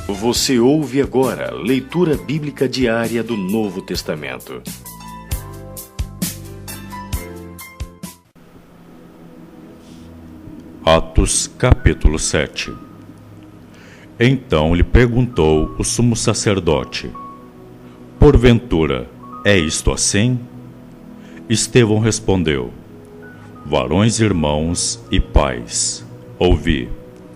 Você ouve agora leitura bíblica diária do Novo Testamento. Atos, capítulo 7. Então lhe perguntou o sumo sacerdote: porventura, é isto assim? Estevão respondeu: varões, irmãos e pais, ouvi.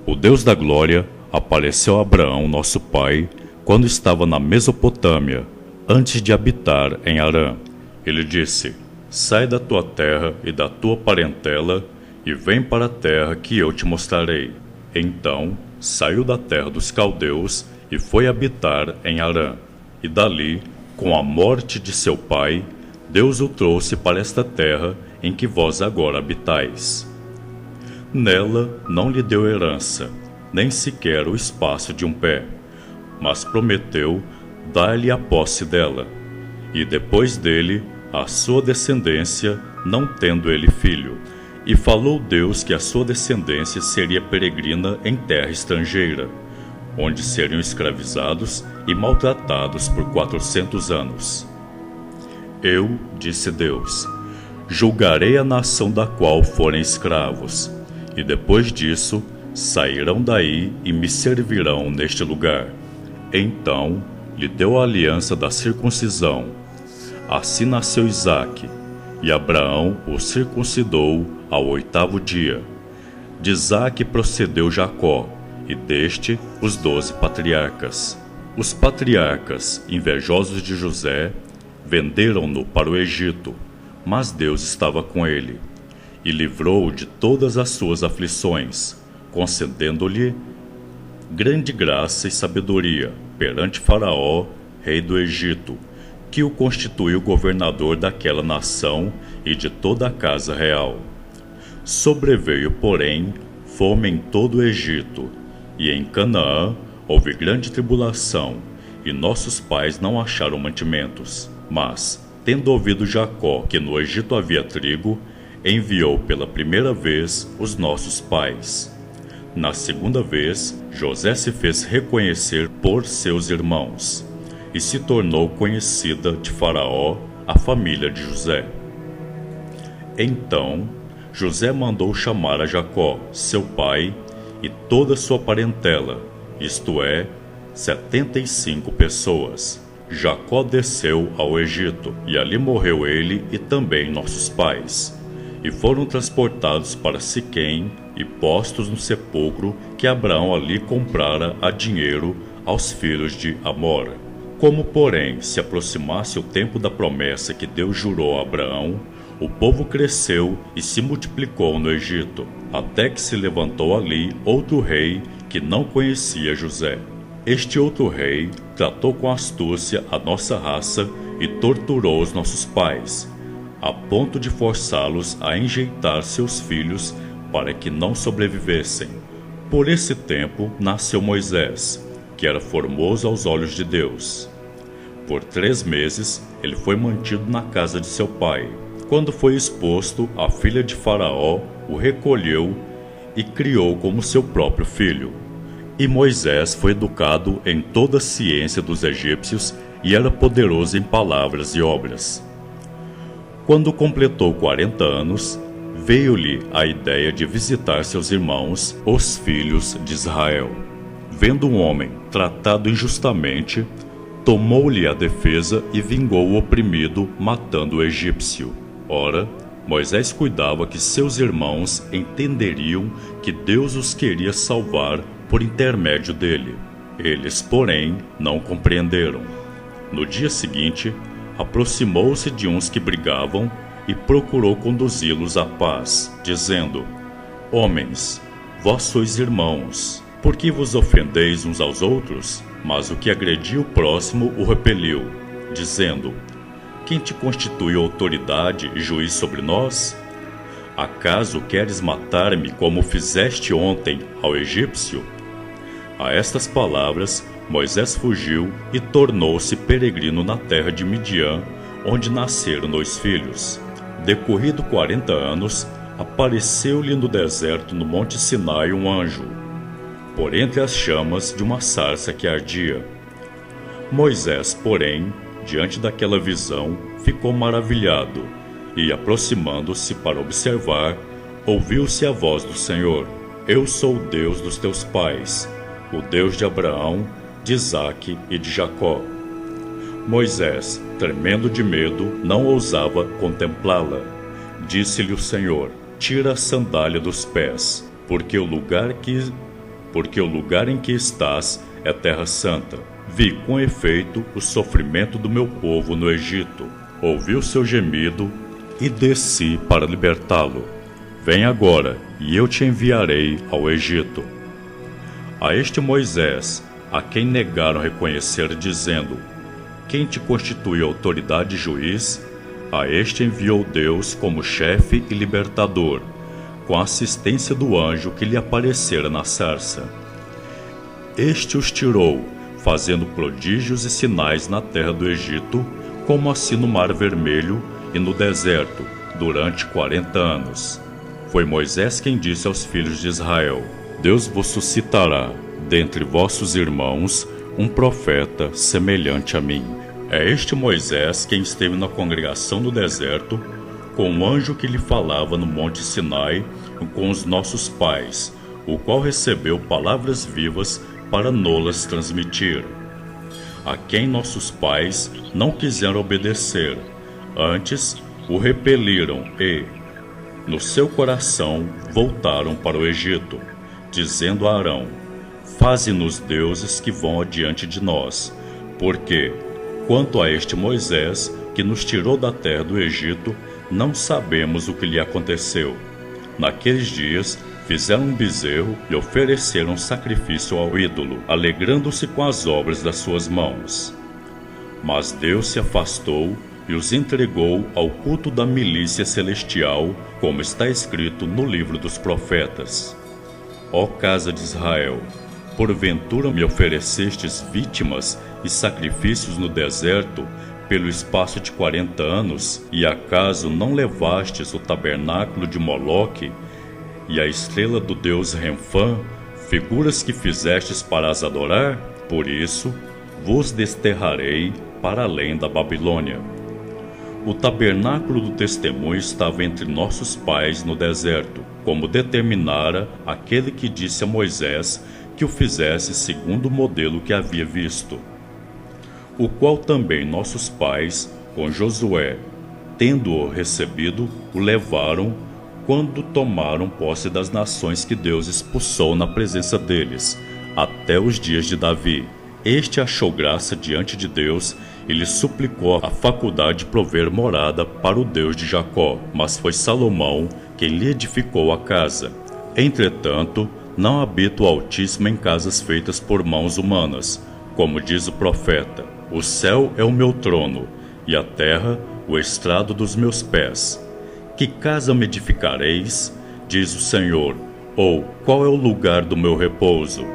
O Deus da glória apareceu a Abraão, nosso pai, quando estava na Mesopotâmia, antes de habitar em Harã. Ele disse: sai da tua terra e da tua parentela e vem para a terra que eu te mostrarei. Então saiu da terra dos caldeus e foi habitar em Harã. E dali, com a morte de seu pai, Deus o trouxe para esta terra em que vós agora habitais. Nela não lhe deu herança, nem sequer o espaço de um pé, mas prometeu dar-lhe a posse dela, e depois dele a sua descendência, não tendo ele filho. E falou Deus que a sua descendência seria peregrina em terra estrangeira, onde seriam escravizados e maltratados por 400 anos. Eu, disse Deus, julgarei a nação da qual forem escravos, e depois disso sairão daí e me servirão neste lugar. Então lhe deu a aliança da circuncisão. Assim nasceu Isaque, e Abraão o circuncidou ao 8º dia. De Isaque procedeu Jacó, e deste os 12 patriarcas. Os patriarcas, invejosos de José, venderam-no para o Egito, mas Deus estava com ele, e livrou-o de todas as suas aflições, concedendo-lhe grande graça e sabedoria perante Faraó, rei do Egito, que o constituiu governador daquela nação e de toda a casa real. Sobreveio, porém, fome em todo o Egito, e em Canaã houve grande tribulação, e nossos pais não acharam mantimentos. Mas, tendo ouvido Jacó que no Egito havia trigo, enviou pela primeira vez os nossos pais. Na segunda vez, José se fez reconhecer por seus irmãos, e se tornou conhecida de Faraó a família de José. Então, José mandou chamar a Jacó, seu pai, e toda sua parentela, isto é, 75 pessoas. Jacó desceu ao Egito, e ali morreu ele e também nossos pais. E foram transportados para Siquém e postos no sepulcro que Abraão ali comprara a dinheiro aos filhos de Amor. Como, porém, se aproximasse o tempo da promessa que Deus jurou a Abraão, o povo cresceu e se multiplicou no Egito, até que se levantou ali outro rei que não conhecia José. Este outro rei tratou com astúcia a nossa raça e torturou os nossos pais, a ponto de forçá-los a enjeitar seus filhos para que não sobrevivessem. Por esse tempo nasceu Moisés, que era formoso aos olhos de Deus. Por 3 meses ele foi mantido na casa de seu pai. Quando foi exposto, a filha de Faraó o recolheu e criou como seu próprio filho. E Moisés foi educado em toda a ciência dos egípcios e era poderoso em palavras e obras. Quando completou 40 anos, veio-lhe a ideia de visitar seus irmãos, os filhos de Israel. Vendo um homem tratado injustamente, tomou-lhe a defesa e vingou o oprimido, matando o egípcio. Ora, Moisés cuidava que seus irmãos entenderiam que Deus os queria salvar por intermédio dele. Eles, porém, não compreenderam. No dia seguinte, aproximou-se de uns que brigavam e procurou conduzi-los à paz, dizendo: homens, vós sois irmãos, por que vos ofendeis uns aos outros? Mas o que agredia o próximo o repeliu, dizendo: quem te constituiu autoridade e juiz sobre nós? Acaso queres matar-me como fizeste ontem ao egípcio? A estas palavras, Moisés fugiu e tornou-se peregrino na terra de Midian, onde nasceram 2 filhos. Decorrido 40 anos, apareceu-lhe no deserto no monte Sinai um anjo. por entre as chamas de uma sarça que ardia. Moisés, porém, diante daquela visão, ficou maravilhado, e, aproximando-se para observar, ouviu-se a voz do Senhor: Eu sou o Deus dos teus pais, o Deus de Abraão, de Isaque e de Jacó. Moisés, tremendo de medo, não ousava contemplá-la. Disse-lhe o Senhor: Tira a sandália dos pés, porque o lugar em que estás é terra santa. Vi com efeito o sofrimento do meu povo no Egito. Ouvi o seu gemido e desci para libertá-lo. Vem agora, e eu te enviarei ao Egito. A este Moisés, a quem negaram reconhecer, dizendo: Quem te constitui autoridade e juiz? A este enviou Deus como chefe e libertador, com a assistência do anjo que lhe aparecera na sarça. Este os tirou, fazendo prodígios e sinais na terra do Egito, como assim no Mar Vermelho e no deserto, durante 40 anos. Foi Moisés quem disse aos filhos de Israel: Deus vos suscitará, dentre vossos irmãos, um profeta semelhante a mim. É este Moisés quem esteve na congregação no deserto, com o anjo que lhe falava no monte Sinai, com os nossos pais, o qual recebeu palavras vivas para nolas transmitir, a quem nossos pais não quiseram obedecer, antes o repeliram e, no seu coração, voltaram para o Egito, dizendo a Arão: Faze-nos deuses que vão adiante de nós, porque, quanto a este Moisés, que nos tirou da terra do Egito, não sabemos o que lhe aconteceu. Naqueles dias, fizeram um bezerro e ofereceram sacrifício ao ídolo, alegrando-se com as obras das suas mãos. Mas Deus se afastou e os entregou ao culto da milícia celestial, como está escrito no livro dos profetas. Ó casa de Israel, porventura me oferecestes vítimas e sacrifícios no deserto pelo espaço de 40 anos, e acaso não levastes o tabernáculo de Moloque e a estrela do deus Renfã, figuras que fizestes para as adorar? Por isso vos desterrarei para além da Babilônia. O tabernáculo do testemunho estava entre nossos pais no deserto, como determinara aquele que disse a Moisés que o fizesse segundo o modelo que havia visto, o qual também nossos pais, com Josué, tendo-o recebido, o levaram quando tomaram posse das nações que Deus expulsou na presença deles, até os dias de Davi. Este achou graça diante de Deus e lhe suplicou a faculdade de prover morada para o Deus de Jacó, mas foi Salomão quem lhe edificou a casa. Entretanto, não habita o Altíssimo em casas feitas por mãos humanas, como diz o profeta: O céu é o meu trono, e a terra o estrado dos meus pés. Que casa me edificareis, diz o Senhor, ou qual é o lugar do meu repouso?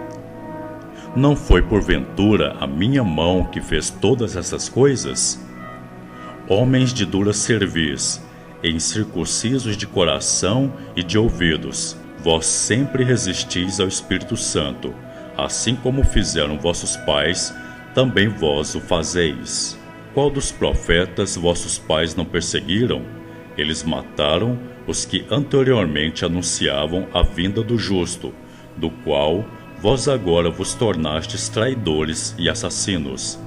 Não foi porventura a minha mão que fez todas essas coisas? Homens de dura cerviz, incircuncisos de coração e de ouvidos, vós sempre resistis ao Espírito Santo, assim como fizeram vossos pais, também vós o fazeis. Qual dos profetas vossos pais não perseguiram? Eles mataram os que anteriormente anunciavam a vinda do justo, do qual vós agora vos tornastes traidores e assassinos.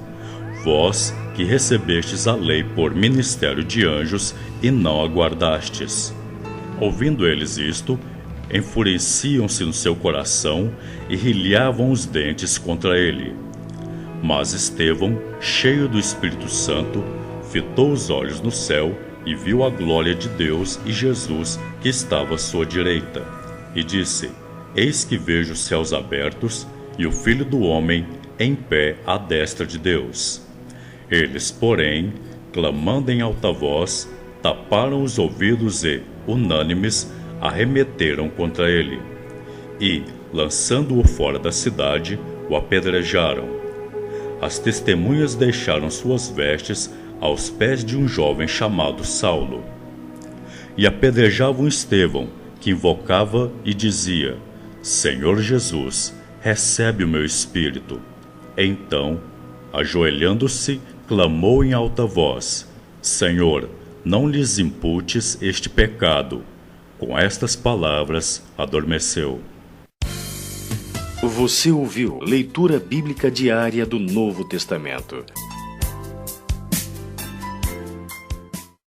Vós que recebestes a lei por ministério de anjos e não aguardastes. Ouvindo eles isto, enfureciam-se no seu coração e rilhavam os dentes contra ele. Mas Estevão, cheio do Espírito Santo, fitou os olhos no céu e viu a glória de Deus e Jesus que estava à sua direita. E disse: Eis que vejo os céus abertos e o Filho do Homem em pé à destra de Deus. Eles, porém, clamando em alta voz, taparam os ouvidos e, unânimes, arremeteram contra ele. E, lançando-o fora da cidade, o apedrejaram. As testemunhas deixaram suas vestes aos pés de um jovem chamado Saulo. E apedrejavam Estevão, que invocava e dizia: Senhor Jesus, recebe o meu espírito. Então, ajoelhando-se, clamou em alta voz: Senhor, não lhes imputes este pecado. Com estas palavras, adormeceu. Você ouviu Leitura Bíblica Diária do Novo Testamento.